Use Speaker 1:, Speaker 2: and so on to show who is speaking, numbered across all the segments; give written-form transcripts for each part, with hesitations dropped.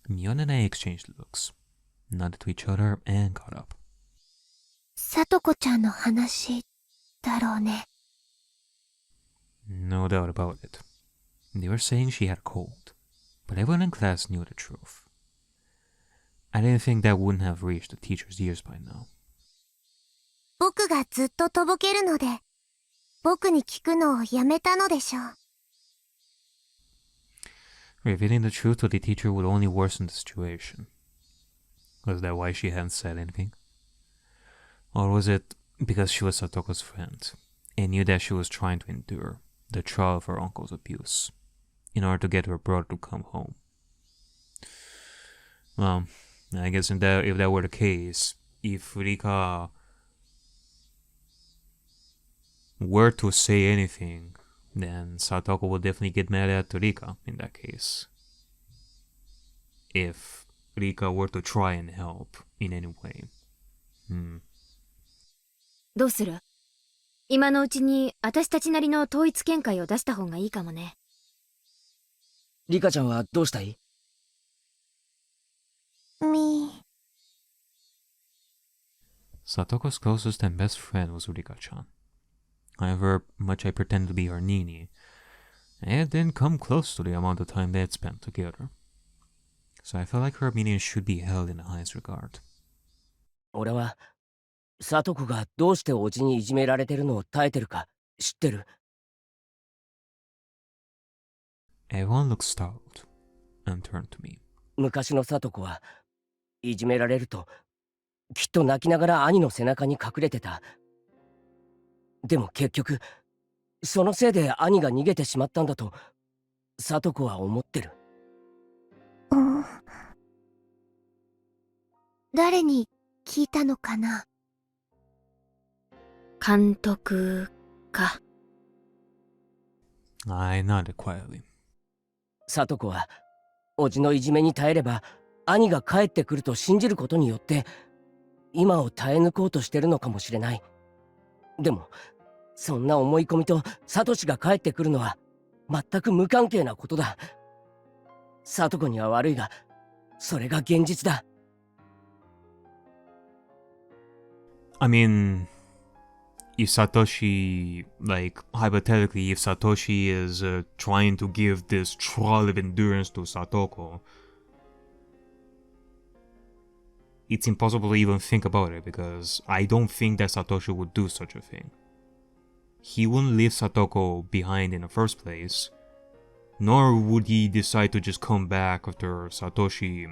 Speaker 1: Mion and I exchanged looks, nodded to each other, and caught up.
Speaker 2: さとこちゃんの話だろうね。
Speaker 1: No doubt about it. They were saying she had a cold, but everyone in class knew the truth. I didn't think that wouldn't have reached the teacher's ears by now.
Speaker 2: 僕がずっととぼけるので、僕に聞くのをやめたのでしょう。
Speaker 1: Revealing the truth to the teacher would only worsen the situation. Was that why she hadn't said anything? Or was it because she was Satoko's friend and knew that she was trying to endure the trial of her uncle's abuse in order to get her brother to come home? Well, I guess if that were the case, if Rika were to say anything, then Satoko would definitely get mad at Rika in that case. If Rika were to try and help in any way.
Speaker 3: どうする？今のうちに私たちなりの統一見解を出した方がいいかもね。
Speaker 4: リカちゃんはどうしたい？Satoko's
Speaker 1: closest and best friend was Rika-chan. However much I pretended to be her Nini, it didn't come close to the amount of time they had spent together. So I felt like her opinion should be held in the highest regard.
Speaker 4: 俺はサトコがどうしておじにいじめられてるのを耐えてるか知ってる。
Speaker 1: Everyone looked startled and turned to me.
Speaker 4: 昔のサトコはいじめられるときっと泣きながら兄の背中に隠れてた。でも結局そのせいで兄が逃げてしまったんだとサトコは思ってる。
Speaker 2: 誰に聞いたのかな？
Speaker 3: 監督か。
Speaker 1: I nodded quietly.
Speaker 4: サトコはおじのいじめに耐えれば兄が帰ってくると信じることによって今を耐え抜こうとしてるのかもしれない。でもそんな思い込みとサトシが帰ってくるのは全く無関係なことだ。サトコには悪いがそれが現実だ。
Speaker 1: I mean, if Satoshi, like, hypothetically, if Satoshi is trying to give this trial of endurance to Satoko, it's impossible to even think about it because I don't think that Satoshi would do such a thing. He wouldn't leave Satoko behind in the first place, nor would he decide to just come back after Satoko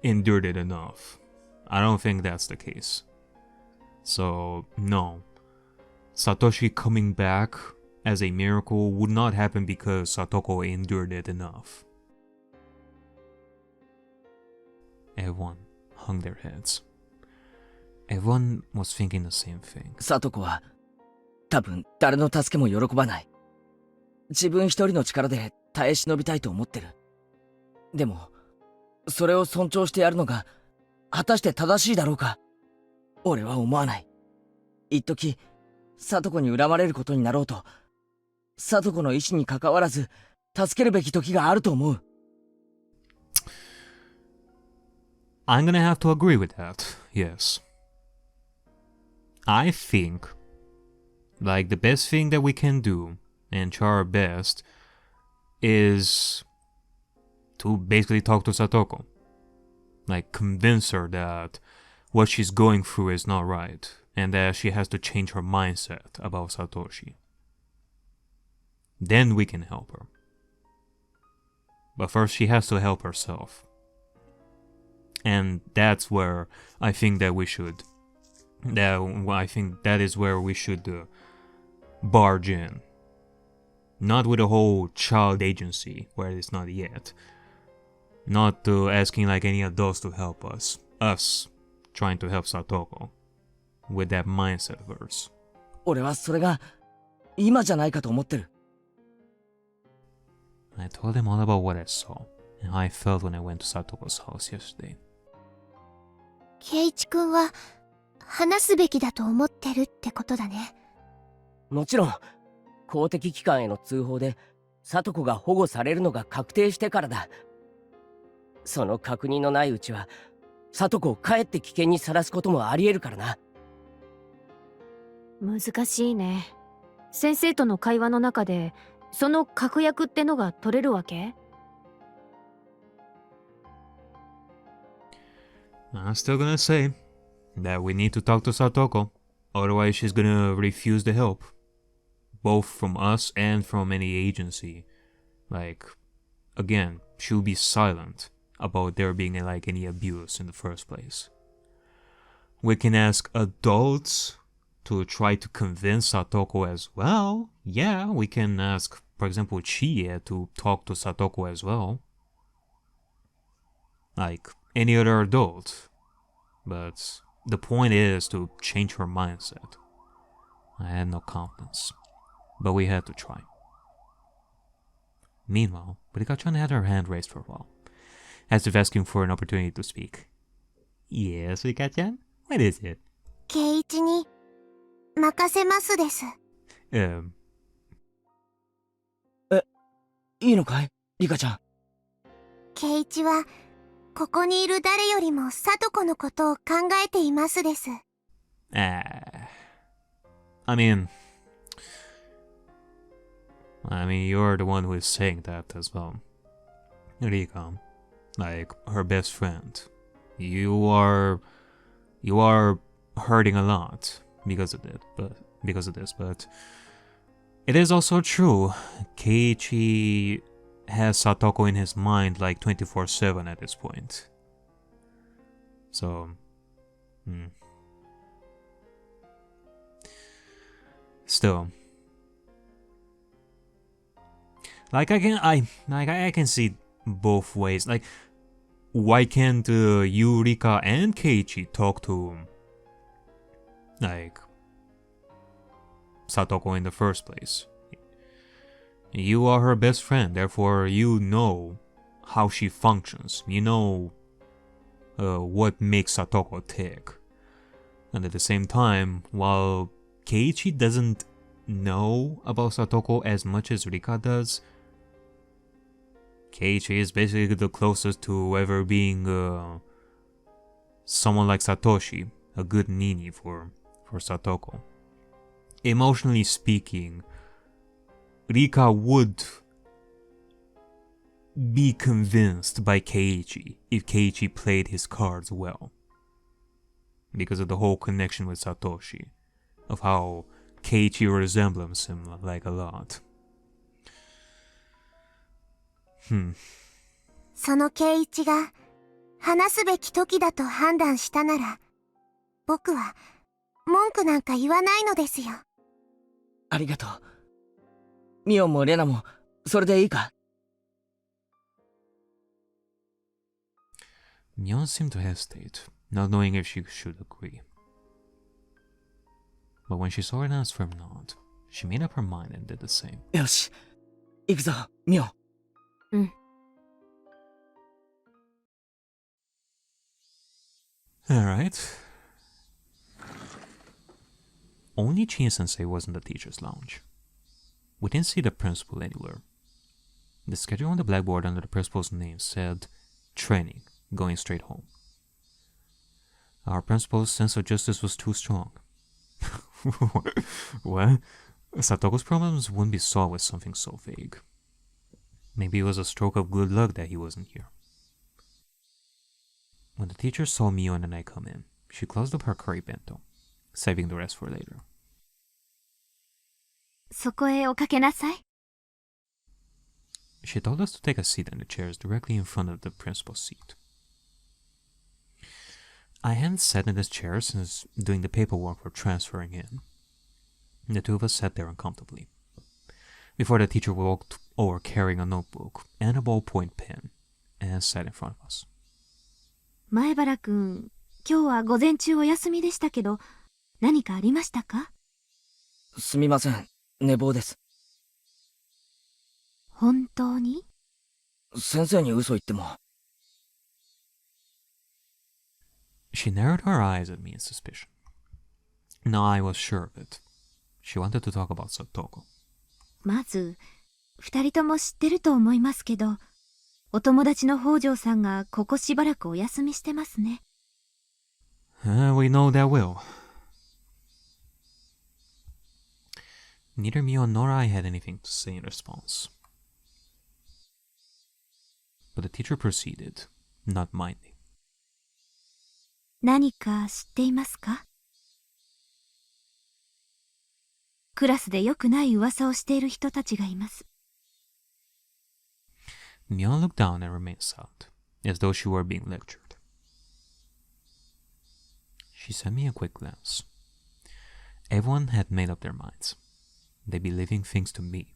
Speaker 1: endured it enough. I don't think that's the case. So, no. Satoshi coming back as a miracle would not happen because Satoko endured it enough. Everyone hung their heads. Everyone was thinking the same thing.
Speaker 4: サトコは多分誰の助けも喜ばない。自分一人の力で耐え忍びたいと思ってる。でもそれを尊重してやるのが果たして正しいだろうか。俺は思わない。一時サトコに恨まれることになろうとサトコの意志に関わらず助けるべき時があると思う。
Speaker 1: I'm gonna have to agree with that, yes. I think, like, the best thing that we can do, and try our best, is to basically talk to Satoko. Like, convince her that what she's going through is not right, and that she has to change her mindset about Satoshi. Then we can help her. But first she has to help herself. And that's where I think that we should... I think that is where we should barge in. Not with a whole child agency, where it's not yet. Not asking like any adults to help us. Us trying to help Satoko. With that mindset of hers.
Speaker 4: 俺はそれが今じゃないかと思ってる。
Speaker 1: I told him all about what I saw and how I felt when I went to Satoko's house yesterday.
Speaker 2: 圭一君は話すべきだと思ってるってことだね。
Speaker 4: もちろん公的機関への通報でサトコが保護されるのが確定してからだ。その確認のないうちは里子をかえって危険にさらすこともありえるからな。
Speaker 3: 難しいね。先生との会話の中でその確約ってのが取れるわけ？
Speaker 1: I'm still gonna say that we need to talk to Satoko, otherwise she's gonna refuse the help, both from us and from any agency. Like, again, she'll be silent about there being like any abuse in the first place. We can ask adults to try to convince Satoko as well. Yeah, we can ask, for example, Chie to talk to Satoko as well. Like any other adult. But the point is to change her mindset. I had no confidence, but we had to try. Meanwhile, Rika-chan had her hand raised for a while, as if asking for an opportunity to speak. Yes, Rika-chan? What is it?
Speaker 2: 圭一に任せますです。
Speaker 4: いいのかいリカちゃん。
Speaker 2: 圭一はここにいる誰よりも里子のことを考えていますです。
Speaker 1: I mean, you're the one who is saying that as well. Rika, like her best friend. You are hurting a lot because of this, but it is also true. Keiichi has Satoko in his mind like 24/7 at this point. So, still, like I can see both ways. Like, why can't Yurika and Keiichi talk to like Satoko in the first place? You are her best friend, therefore you know how she functions. You know what makes Satoko tick. And at the same time, while Keiichi doesn't know about Satoko as much as Rika does, Keiichi is basically the closest to ever being someone like Satoshi, a good nini for Satoko. Emotionally speaking, Rika would be convinced by Keiichi if Keiichi played his cards well. Because of the whole connection with Satoshi, of how Keiichi resembles him like a lot.
Speaker 2: その圭一が話すべき時だと判断したなら、僕は文句なんか言わないのですよ。
Speaker 4: ありがとう。ミオもレナもそれでいいか？
Speaker 1: Mion seemed to hesitate, not knowing if she should agree. But when she saw Rena's firm nod, she made up her mind and did the same.
Speaker 4: よし、行くぞ、ミオ。
Speaker 3: うん。
Speaker 1: Alright. Only Chin-sensei was in the teacher's lounge. We didn't see the principal anywhere. The schedule on the blackboard under the principal's name said, training, going straight home. Our principal's sense of justice was too strong. What? Satoko's problems wouldn't be solved with something so vague. Maybe it was a stroke of good luck that he wasn't here. When the teacher saw Mion and I come in, she closed up her curry bento, saving the rest for later.
Speaker 3: そこへおかけなさい。
Speaker 1: She told us to take a seat in the chairs directly in front of the principal's seat. I hadn't sat in this chair since doing the paperwork for transferring in. The two of us sat there uncomfortably, before the teacher walked over carrying a notebook and a ballpoint pen and sat in front of us.
Speaker 3: 前原くん、今日は午前中お休みでしたけど、何かありましたか？
Speaker 4: すみません、寝坊です。
Speaker 3: 本当に？
Speaker 4: 先生に嘘言っても。
Speaker 1: She narrowed her eyes at me in suspicion. Now I was sure of it. She wanted to talk about Satoko.
Speaker 3: まず、二人とも知ってると思いますけど、お友達の北条さんがここしばらくお休みしてますね。
Speaker 1: We know that will. Neither Mio nor I had anything to say in response. But the teacher proceeded, not minding.
Speaker 3: 何か知っていますか？クラスで良くない噂をしている人たちがいます。
Speaker 1: Mio looked down and remained silent, as though she were being lectured. She sent me a quick glance. Everyone had made up their minds. They'd be leaving things to me.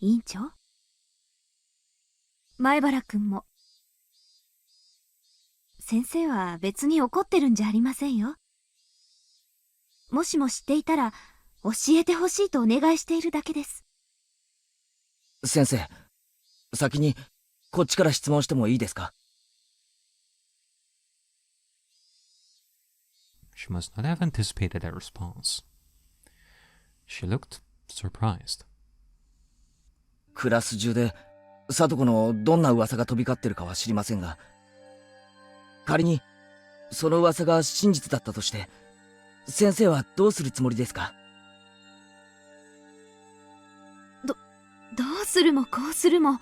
Speaker 3: 委員長？前原くんも。先生は別に怒ってるんじゃありませんよ。もしも知っていたら教えてほしいとお願いしているだけです。
Speaker 4: 先生、先にこっちから質問してもいいですか？
Speaker 1: She must not have anticipated that response. She looked surprised.
Speaker 4: クラス中で聡子のどんな噂が飛び交ってるかは知りませんが、仮にその噂が真実だったとして先生はどうするつもりですか？
Speaker 3: どうするもこうするも、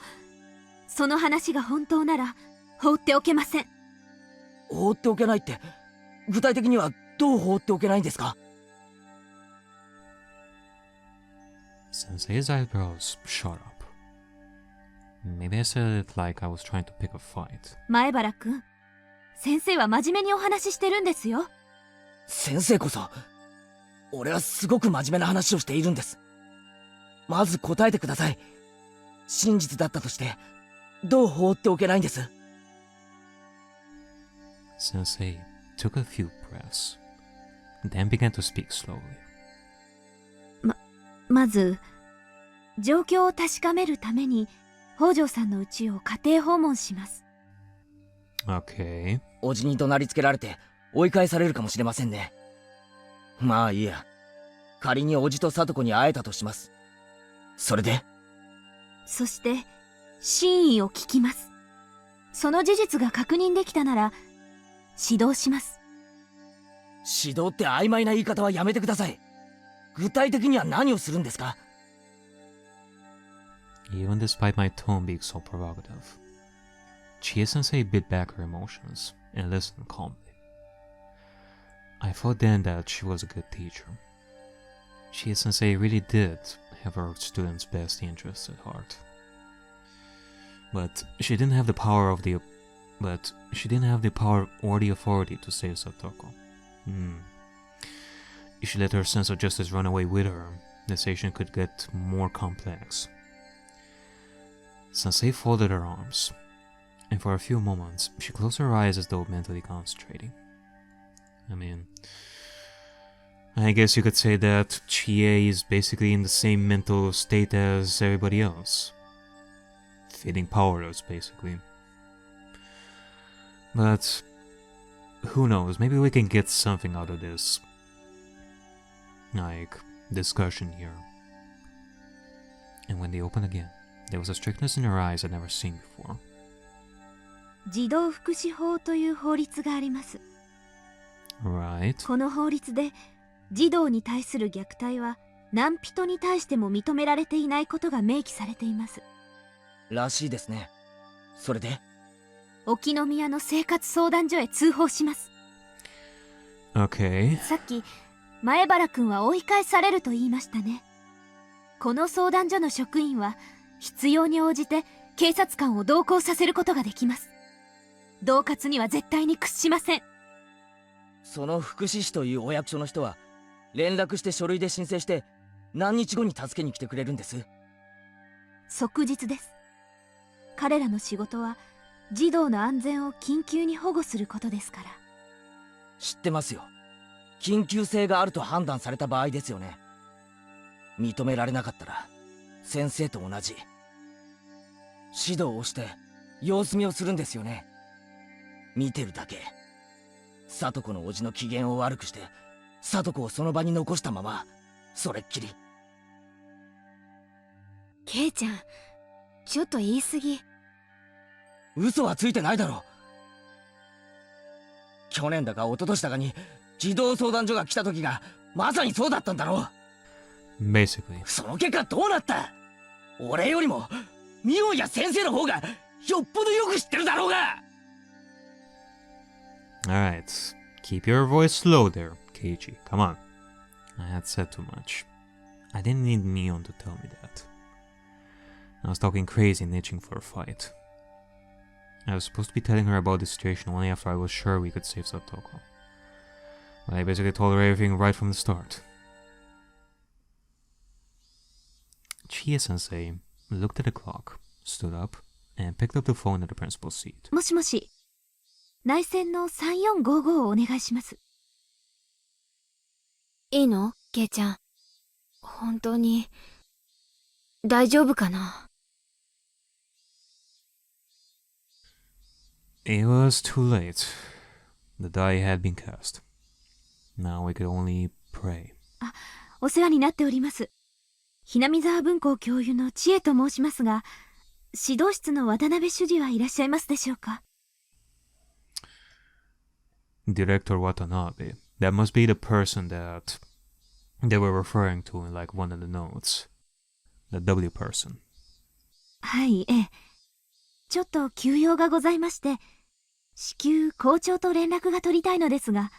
Speaker 3: その話が本当なら放っておけません。
Speaker 4: 放っておけないって、具体的にはどう放っておけないんですか？
Speaker 1: Sensei's eyebrows shot up. Maybe I said it like I was trying to pick a fight.
Speaker 3: 前原くん、先生は真面目にお話ししてるんですよ。
Speaker 4: 先生こそ、俺はすごく真面目な話をしているんです。まず答えてください。真実だったとしてどう放っておけないんです？
Speaker 1: Sensei took a few breaths, then began to speak slowly.
Speaker 3: まず状況を確かめるために北条さんの家を家庭訪問します。
Speaker 1: Okay.
Speaker 4: おじに怒鳴りつけられて追い返されるかもしれませんね。まあいいや。仮におじと聡子に会えたとします。それで？
Speaker 3: そして真意を聞きます。その事実が確認できたなら指導します。
Speaker 4: 指導って曖昧な言い方はやめてください。具体的には何をするんですか？
Speaker 1: Even despite my tone being so provocative, Chie-sensei bit back her emotions and listened calmly. I thought then that she was a good teacher. Chie-sensei really did have her students' best interests at heart. But she didn't have the power or the authority to save Satoko. If she let her sense of justice run away with her, the situation could get more complex. Sensei folded her arms, and for a few moments she closed her eyes as though mentally concentrating. I guess you could say that Chie is basically in the same mental state as everybody else. Feeling powerless, basically. But who knows, maybe we can get something out of this, like, discussion here. And when they opened again, there was a strictness in her eyes I'd never seen before.
Speaker 3: 児童福祉法という法律があります。
Speaker 1: Right.
Speaker 3: この法律で児童に対する虐待は何人に対しても認められていないことが明記されています。
Speaker 4: らしいですね。それで？
Speaker 3: 沖宮の生活相談所へ通報します。
Speaker 1: Okay.
Speaker 3: さっき前原くんは追い返されると言いましたね。この相談所の職員は必要に応じて警察官を同行させることができます。恫喝には絶対に屈しません。
Speaker 4: その福祉士というお役所の人は連絡して書類で申請して何日後に助けに来てくれるんです？
Speaker 3: 即日です。彼らの仕事は児童の安全を緊急に保護することですから。
Speaker 4: 知ってますよ。緊急性があると判断された場合ですよね。認められなかったら先生と同じ指導をして様子見をするんですよね。見てるだけ。聡子のおじの機嫌を悪くして聡子をその場に残したままそれっきり。
Speaker 3: ケイちゃん、ちょっと言い過ぎ。
Speaker 4: 嘘はついてないだろ。去年だか一昨年だかに児童相談所が来た時がまさにそうだったんだろ。
Speaker 1: Basically.
Speaker 4: その結果どうなった？俺よりもミオンや先生の方がよっぽどよく知ってるだろうが。
Speaker 1: Alright. Keep your voice low there, Keiichi. Come on. I had said too much. I didn't need Mion to tell me that. I was talking crazy and itching for a fight. I was supposed to be telling her about the situation only after I was sure we could save Satoko. But I basically told her everything right from the start. Chie-sensei looked at the clock, stood up, and picked up the phone at the principal's seat.
Speaker 3: もしもし、内線の3455をお願いします。いいの？ケイちゃん。本当に大丈夫かな？
Speaker 1: It was too late. The die had been cast. Now we could only pray.
Speaker 3: あ、お世話になっております。Hinamizawa文庫教諭の千恵と申しますが、指導室の渡辺主事はいらっしゃいますでしょうか？
Speaker 1: Director Watanabe. That must be the person that they were referring to in like one of the notes. The W person.
Speaker 3: はい、ええ。ちょっと急用がございまして、至急校長と連絡が取りたいのですが。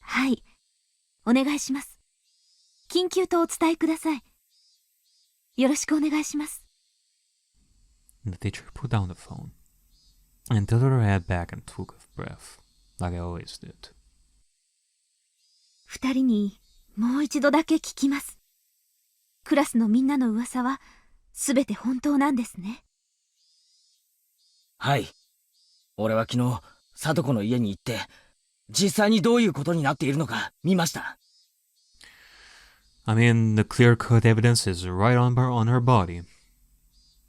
Speaker 3: はい、お願いします。緊急とお伝えください。よろしくお願いします。
Speaker 1: The teacher put down the phone and tilted her head back and took a breath, like I always did.
Speaker 3: 二人にもう一度だけ聞きます。クラスのみんなの噂はすべて本当なんですね。
Speaker 4: はい。俺は昨日聡子の家に行って実際にどういうことになっているのか見ました。
Speaker 1: I mean, the clear-cut evidence is right on her body.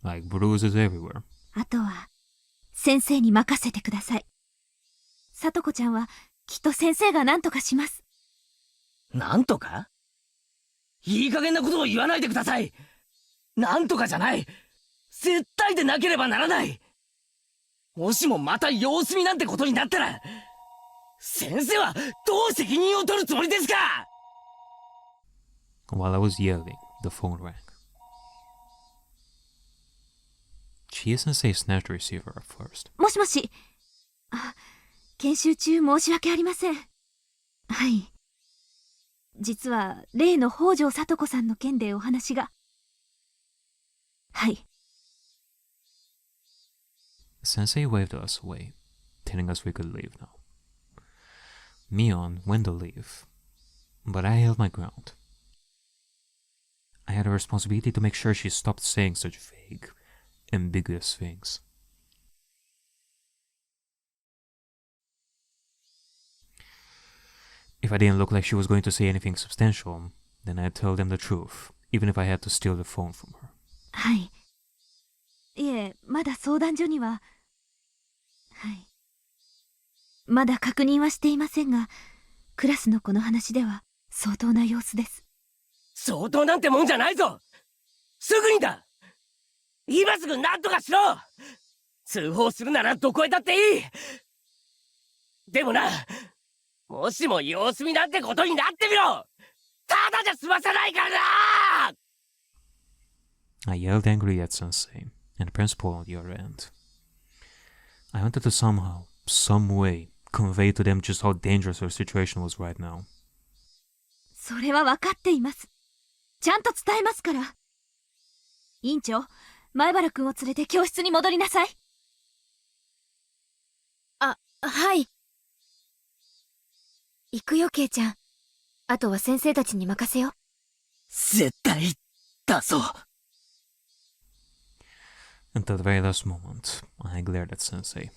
Speaker 1: Like bruises everywhere.
Speaker 3: あとは先生に任せてください。聡子ちゃんはきっと先生が何とかします。
Speaker 4: なんとか？いい加減なことを言わないでください。なんとかじゃない。絶対でなければならない。もしもまた様子見なんてことになったら、先生はどう責任を取るつもりですか？
Speaker 1: While I was yelling, the phone rang. Chie-sensei snatched the receiver at first.
Speaker 3: もしもし。あ、研修中申し訳ありません。はい。実は例の北条聡子さんの件でお話が。はい。
Speaker 1: Sensei waved us away, telling us we could leave now. Mion went to leave, but I held my ground. I had a responsibility to make sure she stopped saying such vague, ambiguous things. If I didn't look like she was going to say anything substantial, then I'd tell them the truth, even if I had to steal the phone from her.
Speaker 3: はい。いえ、まだ相談所には。はい。まだ確認はしていませんが、クラスの子の話では相当な様子です。
Speaker 4: 相当なんてもんじゃないぞ。すぐにだ。今すぐ何とかしろ。通報するならどこへだっていい。でもな、もしも様子見なんてことになってみろ。ただじゃ済まさないからな。
Speaker 1: I yelled angrily at Sensei and the principal on the other end. I wanted to somehow, some way, convey to them just how dangerous their situation was right now.
Speaker 3: それは分かっています。ちゃんと伝えますから。委員長、前原君を連れて教室に戻りなさい。あ、はい。行くよ、ケイちゃん。あとは先生たちに任せよ。
Speaker 4: 絶対だぞ。
Speaker 1: Until the very last moment, I glared at Sensei.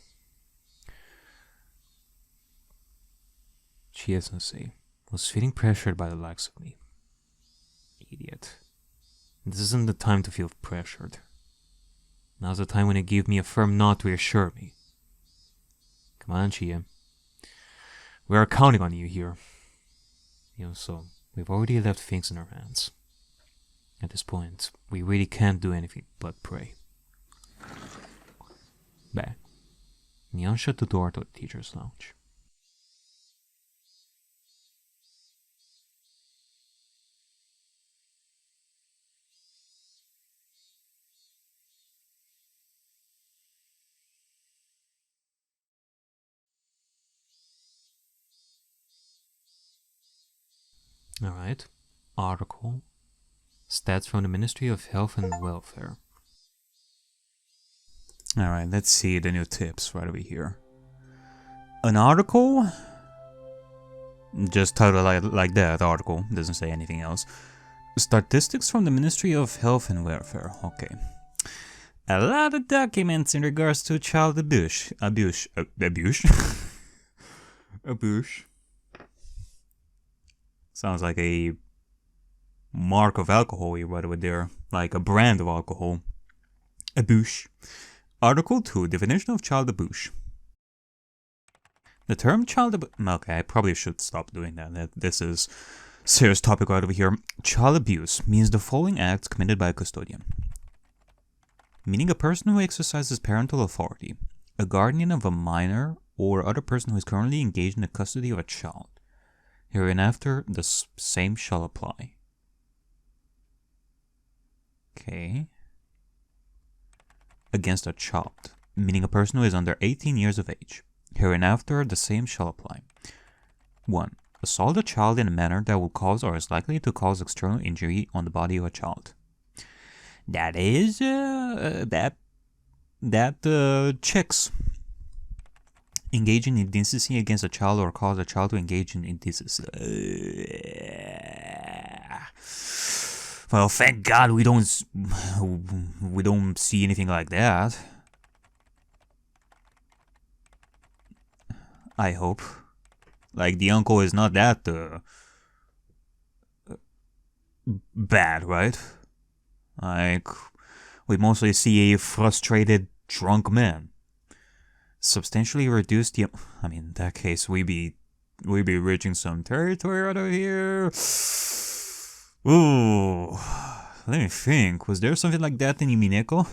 Speaker 1: Chie-sensei was feeling pressured by the likes of me. Idiot. This isn't the time to feel pressured. Now's the time when you give me a firm nod to reassure me. Come on, Chie. We are counting on you here. So we've already left things in our hands. At this point, we really can't do anything but pray. Back. Neon shut the door to the teacher's lounge. Alright. Article. Stats from the Ministry of Health and Welfare. Alright, let's see the new tips right over here. An article? Just title like that, article. Doesn't say anything else. Statistics from the Ministry of Health and Welfare. Okay. A lot of documents in regards to child abuse. Abuse. Sounds like a mark of alcohol right over there. Like a brand of alcohol. Abuse. Article 2, definition of child abuse. The term child abuse... Okay, I probably should stop doing that. This is serious topic right over here. Child abuse means the following acts committed by a custodian. Meaning a person who exercises parental authority, a guardian of a minor, or other person who is currently engaged in the custody of a child. Hereinafter, the same shall apply. Okay. Against a child, meaning a person who is under 18 years of age. Hereinafter, the same shall apply. 1. Assault a child in a manner that will cause or is likely to cause external injury on the body of a child. That is, checks. Engaging in indecency against a child or cause a child to engage in indecency. Well, thank God we don't see anything like that. I hope. Like, the uncle is not that bad, right? Like, we mostly see a frustrated drunk man. Substantially reduce the... I mean, in that case, we be reaching some territory right over here. Ooh, let me think. Was there something like that in Yumineko?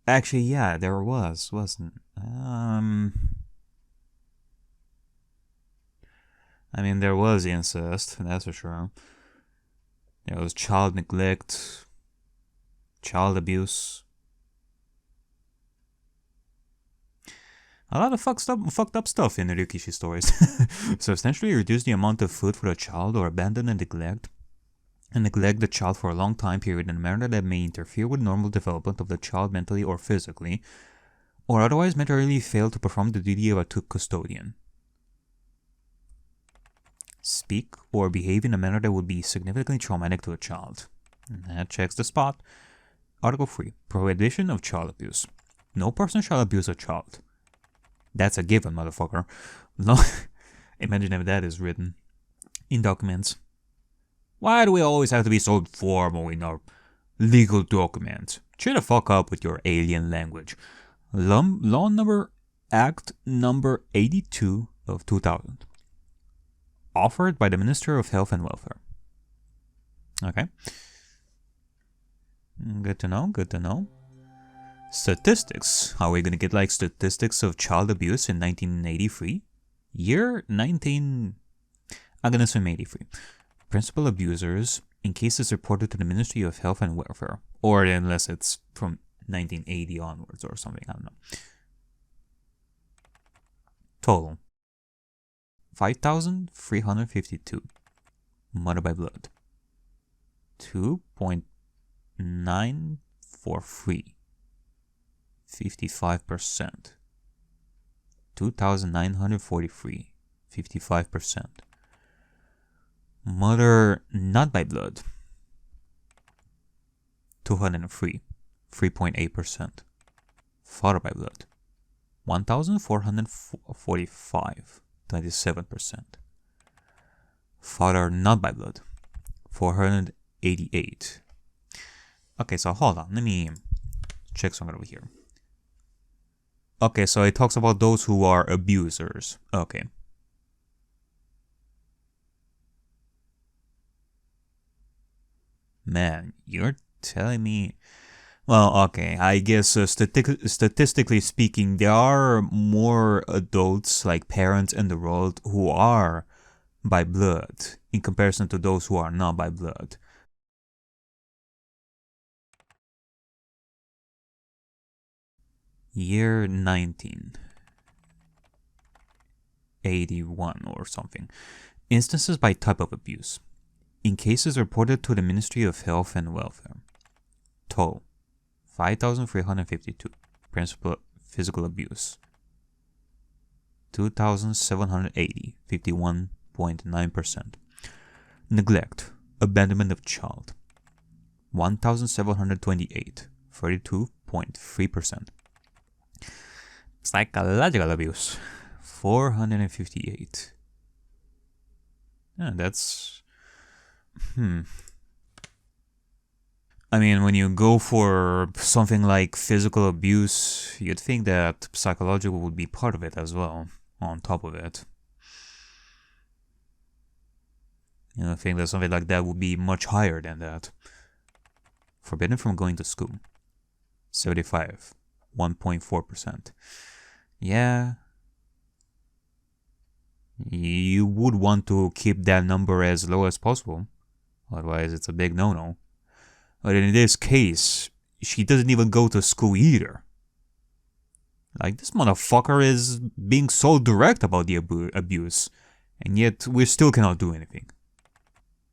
Speaker 1: Actually, yeah, there was, wasn't? I mean, there was incest, that's for sure. There was child neglect, child abuse. A lot of fucked up stuff in the Ryukishi stories. Substantially reduce the amount of food for the child or abandon and neglect the child for a long time period in a manner that may interfere with normal development of the child mentally or physically, or otherwise materially fail to perform the duty of a custodian. Speak or behave in a manner that would be significantly traumatic to a child. And that checks the spot. Article 3. Prohibition of child abuse. No person shall abuse a child. That's a given, motherfucker. No, imagine if that is written in documents. Why do we always have to be so formal in our legal documents? Cheer the fuck up with your alien language. Law number Act number 82 of 2000. Offered by the Minister of Health and Welfare. Okay. Good to know, good to know. Statistics. Are we gonna get like statistics of child abuse in 1983? Year 19... I'm gonna assume 83. Principal abusers in cases reported to the Ministry of Health and Welfare. Or unless it's from 1980 onwards or something, I don't know. Total. 5,352. Murder by blood. 2.943. 55%. 2,943. 55%. Murder not by blood. 203. 3.8%. Father by blood. 1,445. 27%. Father not by blood. 488. Okay, so hold on. Let me check something over here. Okay, so it talks about those who are abusers. Okay. Man, you're telling me... Well, okay, I guess statistically speaking, there are more adults, like parents in the world, who are by blood in comparison to those who are not by blood. Year 1981 or something. Instances by type of abuse. In cases reported to the Ministry of Health and Welfare. Toll 5,352. Principal physical abuse 2,780, 51.9%. Neglect, abandonment of child 1,728, 32.3%. Psychological abuse 458. Yeah, that's I mean, when you go for something like physical abuse, you'd think that psychological would be part of it as well, on top of it. You know, I think that something like that would be much higher than that. Forbidden from going to school. 75. 1.4%. Yeah. You would want to keep that number as low as possible. Otherwise, it's a big no-no. But in this case, she doesn't even go to school either. Like, this motherfucker is being so direct about the abuse, and yet we still cannot do anything.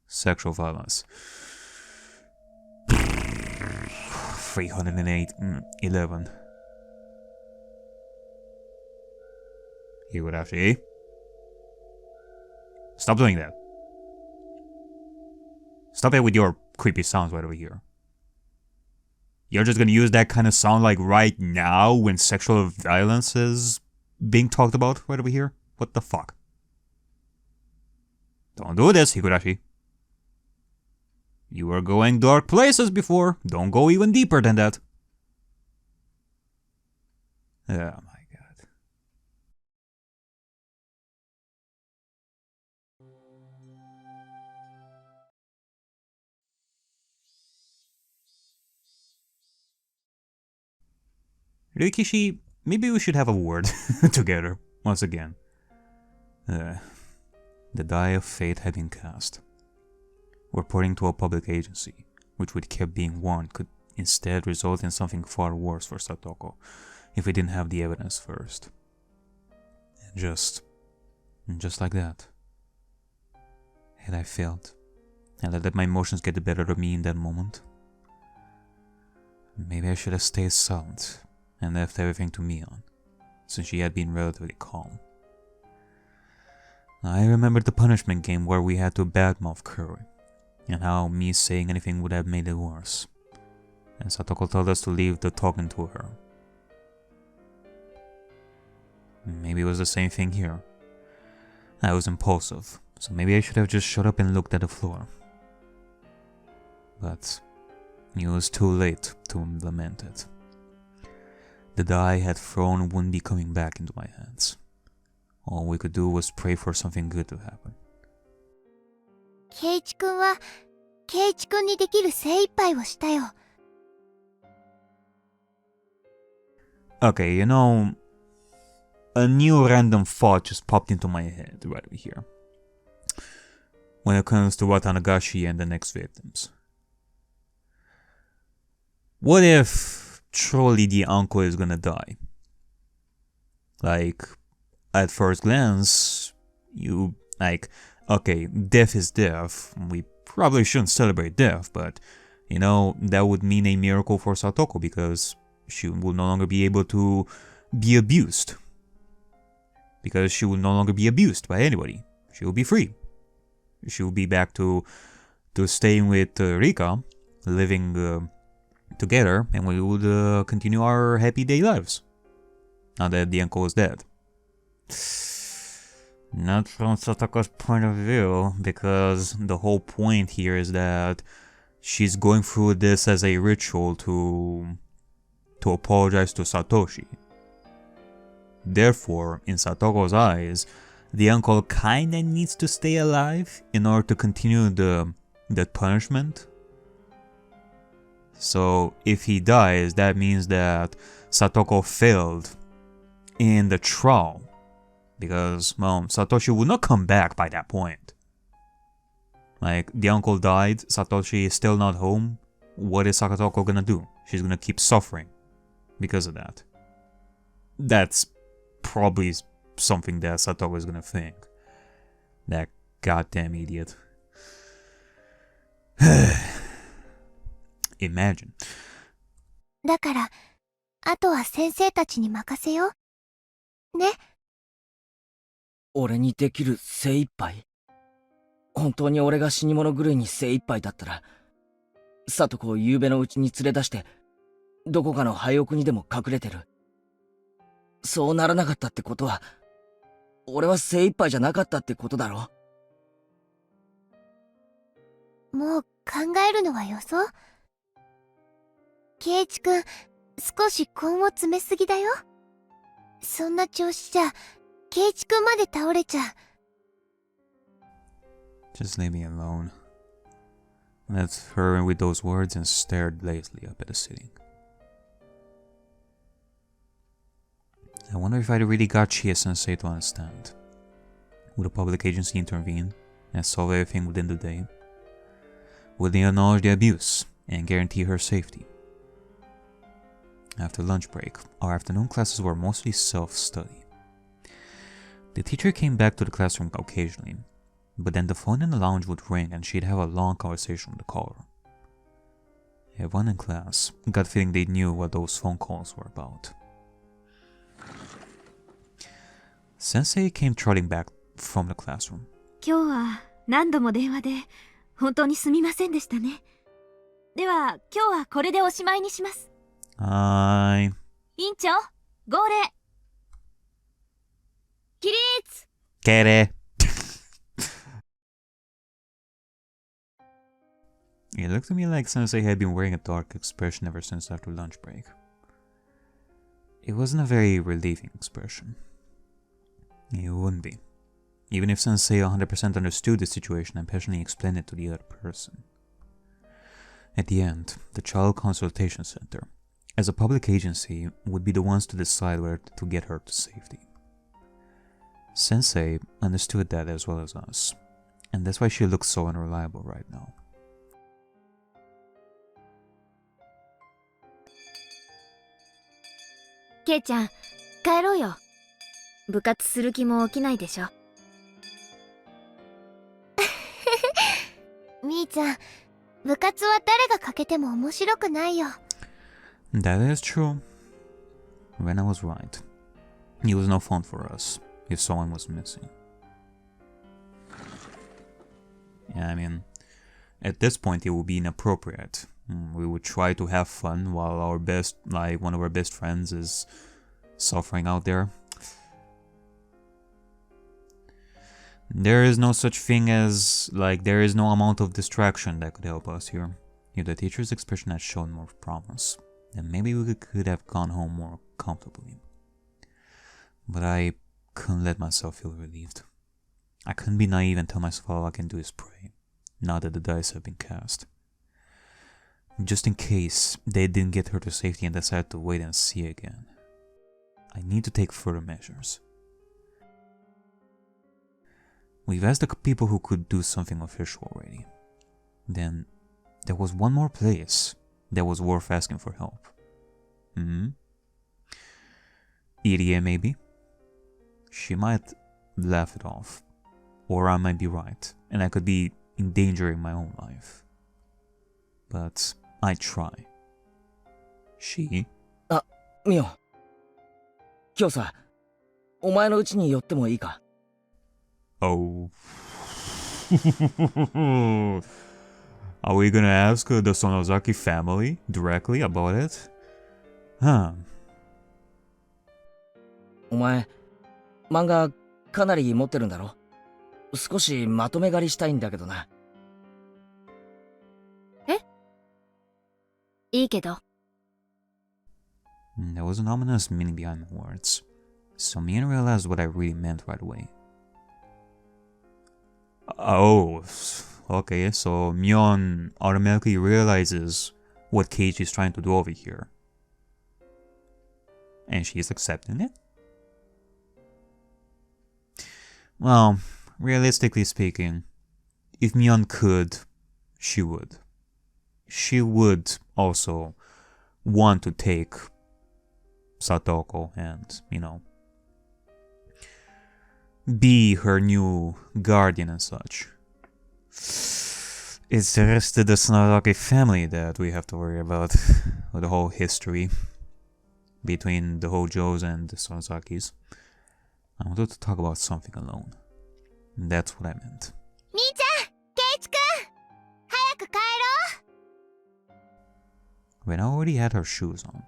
Speaker 1: Sexual violence. 308, 11. Higurashi. Stop doing that. Stop it with your creepy sounds right over here. You're just gonna use that kind of sound like right now when sexual violence is being talked about right over here? What the fuck? Don't do this, Higurashi. You were going dark places before. Don't go even deeper than that. Oh my god. Rikishi, maybe we should have a word together, once again. The die of fate had been cast. Reporting to a public agency, which we kept being warned could instead result in something far worse for Satoko, if we didn't have the evidence first. And just like that. Had I failed, and I let my emotions get the better of me in that moment, maybe I should have stayed silent and left everything to Mion, since she had been relatively calm. I remembered the punishment game where we had to badmouth Curry, and how me saying anything would have made it worse, and Satoko told us to leave the talking to her. Maybe it was the same thing here. I was impulsive, so maybe I should have just shut up and looked at the floor. But it was too late to lament it. The die had thrown and wouldn't be coming back into my hands. All we could do was pray for something good to happen.
Speaker 2: ケイチ君はケイチ君にできる精一杯をしたよ。
Speaker 1: Okay, you know, a new random thought just popped into my head right over here. When it comes to Watanagashi and the next victims. What if truly the uncle is gonna die? Like, at first glance, you, like, okay, death is death. We probably shouldn't celebrate death, but, you know, that would mean a miracle for Satoko because she will no longer be able to be abused. Because she will no longer be abused by anybody. She will be free. She will be back to staying with Rika, living together, and we would continue our happy day lives. Now that the uncle is dead. Not from Satoko's point of view, because the whole point here is that she's going through this as a ritual to apologize to Satoshi. Therefore, in Satoko's eyes, the uncle kinda needs to stay alive in order to continue the punishment. So if he dies, that means that Satoko failed in the trial. Because, well, Satoshi would not come back by that point. Like, the uncle died, Satoshi is still not home. What is Satoko gonna do? She's gonna keep suffering because of that. That's probably something that Satoko is gonna think. That goddamn idiot. Imagine.
Speaker 2: だから、あとは先生たちに任せよう。ね。
Speaker 4: 俺にできる精一杯。本当に俺が死に物狂いに精一杯だったら、里子を夕べのうちに連れ出して、どこかの廃屋にでも隠れてる。そうならなかったってことは、俺は精一杯じゃなかったってことだろ。
Speaker 2: もう考えるのはよそう。圭一くん、少し根を詰めすぎだよ。そんな調子じゃ、圭一くんまで倒れちゃう。
Speaker 1: Just leave me alone. Left her with those words and stared lazily up at the ceiling. I wonder if I really got Chie-sensei to understand. Would a public agency intervene and solve everything within the day? Would they acknowledge the abuse and guarantee her safety? After lunch break, our afternoon classes were mostly self-study. The teacher came back to the classroom occasionally, but then the phone in the lounge would ring and she'd have a long conversation with the caller. Everyone in class got the feeling they knew what those phone calls were about. Sensei came trotting back from the classroom.
Speaker 3: 今日は何度も電話で本当にすみませんでしたね。では今日はこれでおしまいにします。
Speaker 1: はい。
Speaker 3: 委員長、号令。起立。
Speaker 1: 敬礼。It looked to me like Sensei had been wearing a dark expression ever since after lunch break. It wasn't a very relieving expression. It wouldn't be. Even if Sensei 100% understood the situation and passionately explained it to the other person. At the end, the Child Consultation Center, as a public agency, would be the ones to decide where to get her to safety. Sensei understood that as well as us, and that's why she looked so unreliable right now.
Speaker 3: ケイちゃん、帰ろうよ。部活する気も起きないでしょ。
Speaker 2: みーちゃん、部活は誰が欠けても面白くないよ。
Speaker 1: That is true. Rena was right. It was no fun for us if someone was missing. Yeah, I mean, at this point it would be inappropriate. We would try to have fun while our best, like one of our best friends is suffering out there. There is no such thing as, like, there is no amount of distraction that could help us here. If the teacher's expression had shown more promise, then maybe we could have gone home more comfortably. But I couldn't let myself feel relieved. I couldn't be naive and tell myself all I can do is pray, now that the dice have been cast. Just in case they didn't get her to safety and decided to wait and see again. I need to take further measures. We've asked the people who could do something official already. Then, there was one more place that was worth asking for help. Irie maybe? She might laugh it off. Or I might be right, and I could be endangering my own life. But I try. She?
Speaker 4: あ、ミオ。今日さ、お前の家に寄ってもいいか?
Speaker 1: Oh. Are we gonna ask the Sonozaki family directly about it? Huh.
Speaker 4: お前、漫画かなり持ってるんだろ? 少しまとめ狩りしたいんだけどな。
Speaker 3: え？いいけど。
Speaker 1: There was an ominous meaning behind my words, so Mion realized what I really meant right away. Oh, okay, so Mion automatically realizes what Keiichi is trying to do over here. And she's accepting it? Well, realistically speaking, if Mion could, she would. She would also want to take Satoko and, be her new guardian and such. It's the rest of the Sonozaki family that we have to worry about. With the whole history between the Hojos and the Sonozakis. I wanted to talk about something alone. That's what I meant.
Speaker 2: Mi-chan! Keiichi-kun! Hayaku kaerou!
Speaker 1: When I already had her shoes on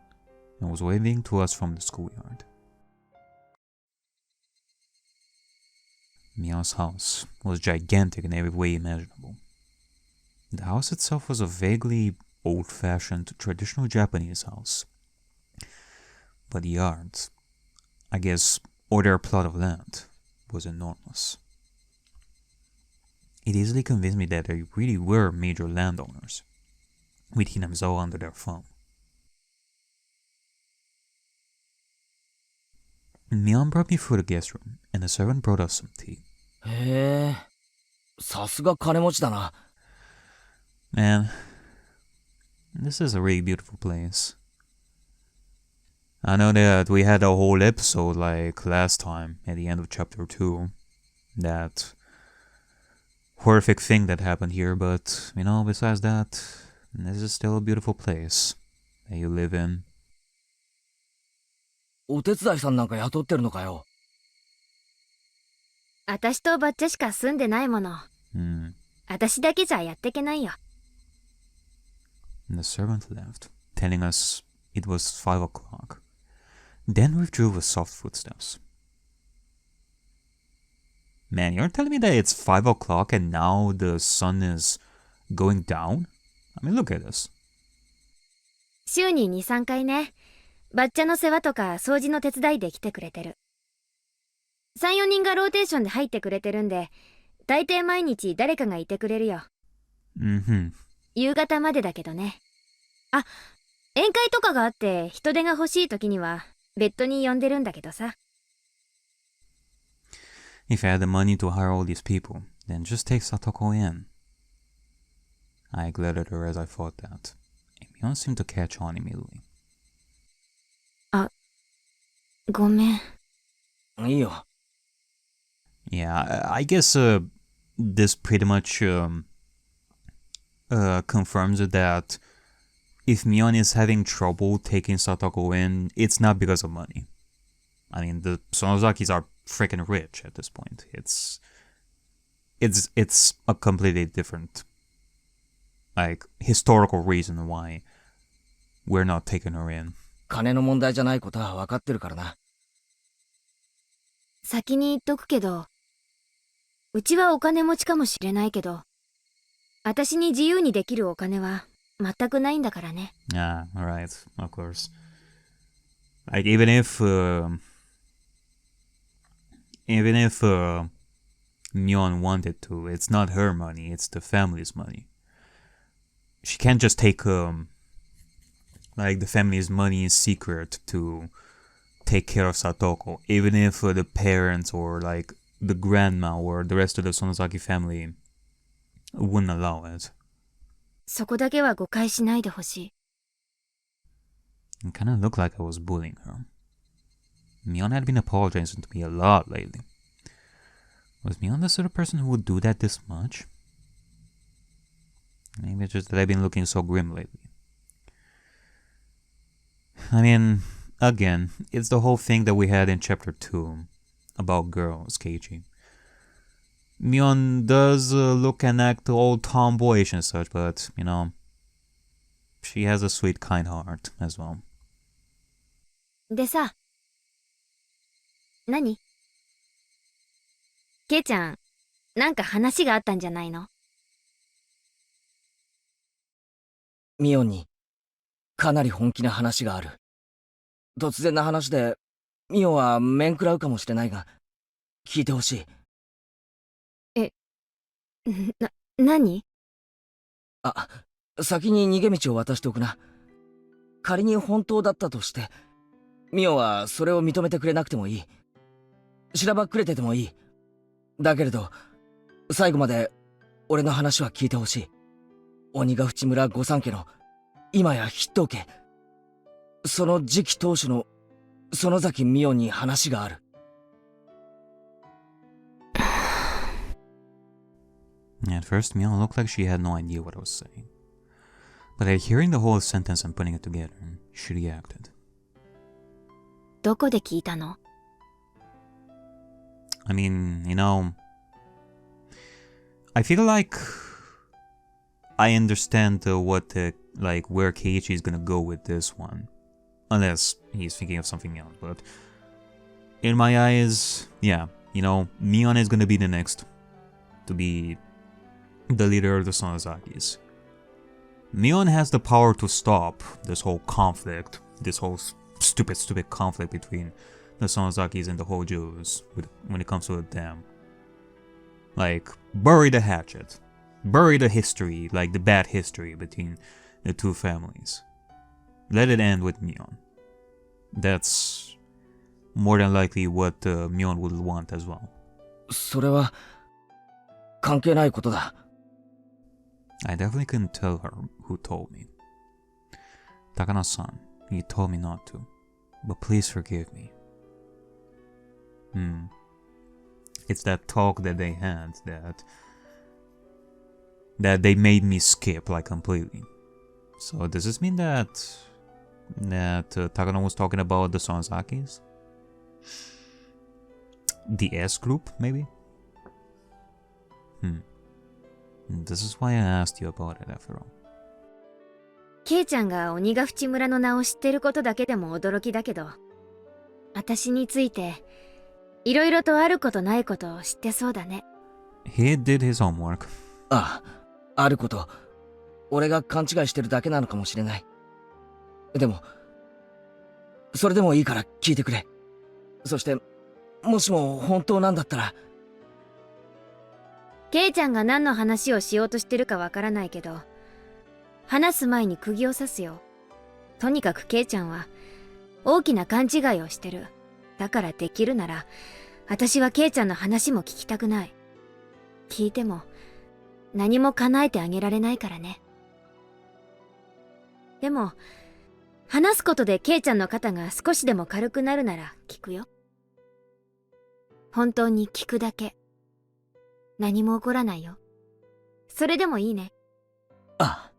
Speaker 1: and was waving to us from the schoolyard. Mion's house was gigantic in every way imaginable. The house itself was a vaguely old-fashioned, traditional Japanese house. But the yard, I guess, or their plot of land, was enormous. It easily convinced me that they really were major landowners, with Hinamizawa under their thumb. Mion brought me through the guest room, and the servant brought us some tea.
Speaker 4: へえ、さすが金持ちだな。
Speaker 1: Man, this is a really beautiful place. I know that we had a whole episode like last time at the end of chapter 2. That horrific thing that happened here, but, besides that, this is still a beautiful place that you live in.
Speaker 4: お手伝いさんなんか雇ってるのかよ。
Speaker 3: 私とバッチャしか住んでないもの。私だけじゃやってけないよ。
Speaker 1: And the servant left, telling us it was 5 o'clock. Then withdrew with soft footsteps. Man, you're telling me that it's 5 o'clock and now the sun is going down? I mean, look at this.
Speaker 3: 週に2、3回ね。バッチャの世話とか掃除の手伝いで来てくれてる。3、4人がローテーションで入ってくれてるんで、大抵毎日誰かがいてくれるよ。夕方までだけどね。あ、宴会とかがあって人手が欲しい時には別途に呼んでるんだけどさ。
Speaker 1: If I had the money to hire all these people, then just take Satoko in. I glared at her as I thought that. Mion seemed to catch on immediately.
Speaker 3: あ、ごめん。
Speaker 4: いいよ。
Speaker 1: Yeah, I guess this pretty much confirms that if Mion is having trouble taking Satoko in, it's not because of money. I mean, the Sonozakis are freaking rich at this point. It's a completely different, like, historical reason why we're not taking her in.
Speaker 4: 金の問題じゃないことは分かってるからな。
Speaker 3: 先に言っとくけど、うちはお金持ちかもしれないけど、私に自由にできるお金は全くないんだからね。
Speaker 1: Ah, alright, of course. Like, even if Mion wanted to, it's not her money, it's the family's money. She can't just take, like, the family's money in secret to take care of Satoko, even if the parents or, like, the grandma or the rest of the Sonozaki family wouldn't allow it.
Speaker 3: そこだけは誤解しないでほしい。
Speaker 1: It kind of looked like I was bullying her. Mion had been apologizing to me a lot lately. Was Mion the sort of person who would do that this much? Maybe it's just that I've been looking so grim lately. I mean, again, it's the whole thing that we had in chapter 2 about girls, Keiichi. Mion does look and act all tomboyish and such, but, she has a sweet, kind heart as well.
Speaker 3: でさ、何？ケイちゃん、なんか話があったんじゃないの？
Speaker 4: ミオンにかなり本気な話がある。突然な話でミオンは面食らうかもしれないが、聞いてほしい。
Speaker 3: 何？
Speaker 4: 先に逃げ道を渡しておくな。仮に本当だったとして、ミオはそれを認めてくれなくてもいい。しらばっくれててもいい。だけれど、最後まで俺の話は聞いてほしい。鬼ヶ淵村御三家の今や筆頭家、その次期当主の園崎ミオに話がある。
Speaker 1: At first, Mio looked like she had no idea what I was saying. But at hearing the whole sentence and putting it together, she reacted.
Speaker 3: どこで聞いたの？
Speaker 1: I mean, I feel like I understand where Keiichi is gonna go with this one. Unless he's thinking of something else. But in my eyes, yeah, Mion is gonna be the next to be the leader of the Sonozakis. Mion has the power to stop this whole conflict, this whole stupid conflict between the Sonozakis and the Hojos when it comes to them. Like, bury the hatchet. Bury the history, like the bad history between the two families. Let it end with Mion. That's more than likely what Mion would want as well.
Speaker 4: それは関係ないことだ。
Speaker 1: I definitely couldn't tell her who told me. Takano-san, you told me not to, but please forgive me. It's that talk that they had that they made me skip like completely. So does this mean that Takano was talking about the Sonozakis? The S group, maybe? This is why I asked you about it after all.
Speaker 3: ケイちゃんが鬼ヶ淵村の名を知ってることだけでも驚きだけど、私についていろいろとあることないことを知ってそうだね。
Speaker 1: He did his homework.
Speaker 4: ああ、あること、俺が勘違いしてるだけなのかもしれない。でも、それでもいいから聞いてくれ。そして、もしも本当なんだったら。
Speaker 3: ケイちゃんが何の話をしようとしてるかわからないけど、話す前に釘を刺すよ。とにかくケイちゃんは大きな勘違いをしてる。だからできるなら、私はケイちゃんの話も聞きたくない。聞いても何も叶えてあげられないからね。でも、話すことでケイちゃんの肩が少しでも軽くなるなら聞くよ。本当に聞くだけ。何も起こらないよ。それでもいいね。
Speaker 4: ああ。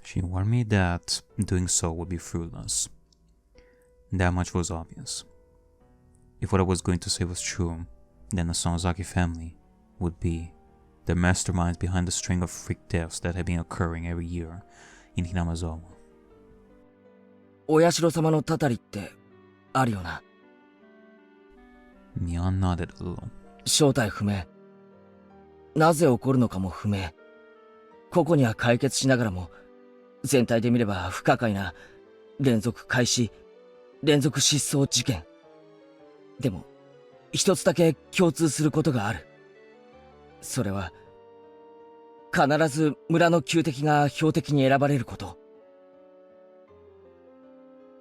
Speaker 1: She warned me that doing so would be fruitless. That much was obvious. If what I was going to say was true, then the Sonozaki family would be the masterminds behind the string of freak deaths that had been occurring every year in Hinamizawa.
Speaker 4: お社様のたたりってあるよな。
Speaker 1: Mion nodded a little.
Speaker 4: 正体不明。なぜ起こるのかも不明。個々には解決しながらも、全体で見れば不可解な連続開始、連続失踪事件。でも、一つだけ共通することがある。それは、必ず村の旧敵が標的に選ばれること。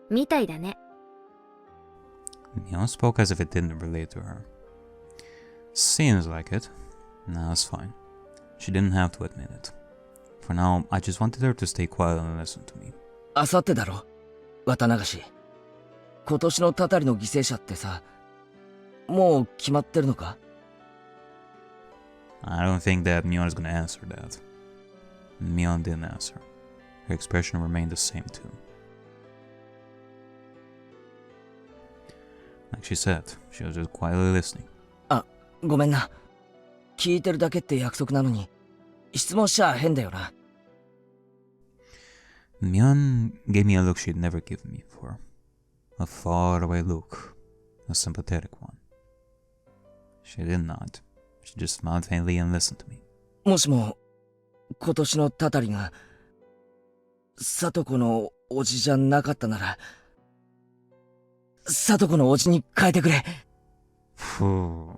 Speaker 3: みたいだね。
Speaker 1: Mion spoke as if it didn't relate to her. Seems like it. No, it's fine. She didn't have to admit it. For now, I just wanted her to stay quiet and listen to me.
Speaker 4: あさってだろ、綿流し。今年のたたりの犠牲者ってさ、もう決まってるのか？
Speaker 1: I don't think that Mion is gonna answer that. Mion didn't answer. Her expression remained the same too. Like she said, she was just quietly listening.
Speaker 4: あ、ごめんな。聞いてるだけって約束なのに、質問しちゃ変だよな。
Speaker 1: Mion gave me a look she'd never given me before. A faraway look. A sympathetic one. She did not. She just smiled faintly and listened to me.
Speaker 4: もしも、今年のたたりが、里子のおじじゃなかったなら、里子のおじに変えてくれ。
Speaker 1: Phew.